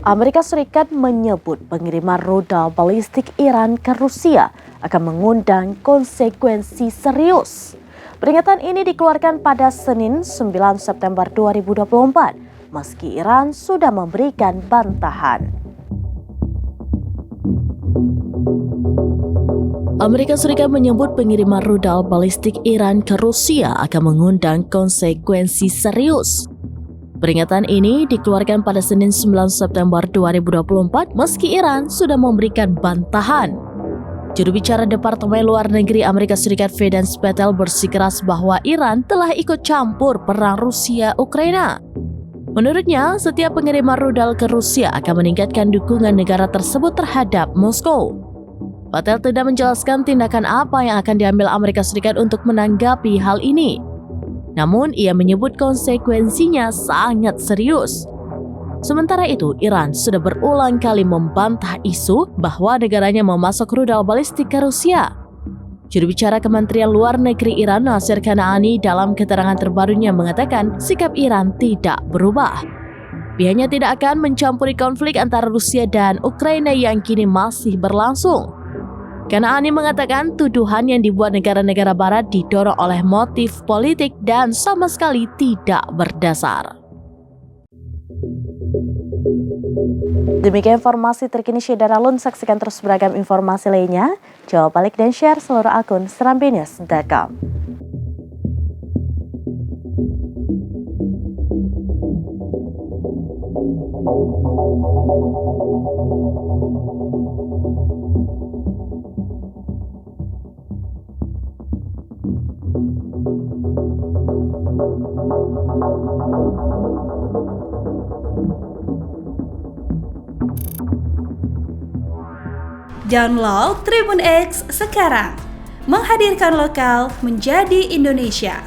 Amerika Serikat menyebut pengiriman rudal balistik Iran ke Rusia akan mengundang konsekuensi serius. Peringatan ini dikeluarkan pada Senin 9 September 2024, meski Iran sudah memberikan bantahan. Amerika Serikat menyebut pengiriman rudal balistik Iran ke Rusia akan mengundang konsekuensi serius. Peringatan ini dikeluarkan pada Senin 9 September 2024 meski Iran sudah memberikan bantahan. Juru bicara Departemen Luar Negeri Amerika Serikat Vedant Patel bersikeras bahwa Iran telah ikut campur perang Rusia-Ukraina. Menurutnya, setiap pengiriman rudal ke Rusia akan meningkatkan dukungan negara tersebut terhadap Moskow. Patel tidak menjelaskan tindakan apa yang akan diambil Amerika Serikat untuk menanggapi hal ini. Namun, ia menyebut konsekuensinya sangat serius. Sementara itu, Iran sudah berulang kali membantah isu bahwa negaranya memasok rudal balistik ke Rusia. Juru bicara Kementerian Luar Negeri Iran, Nasir Kana'ani, dalam keterangan terbarunya mengatakan sikap Iran tidak berubah. Pihaknya tidak akan mencampuri konflik antara Rusia dan Ukraina yang kini masih berlangsung. Kana'ani mengatakan tuduhan yang dibuat negara-negara barat didorong oleh motif politik dan sama sekali tidak berdasar. Demikian informasi terkini Syedara Lun. Saksikan terus beragam informasi lainnya. Jawab balik dan share seluruh akun serambinews.com. Download Tribun X sekarang, menghadirkan lokal menjadi Indonesia.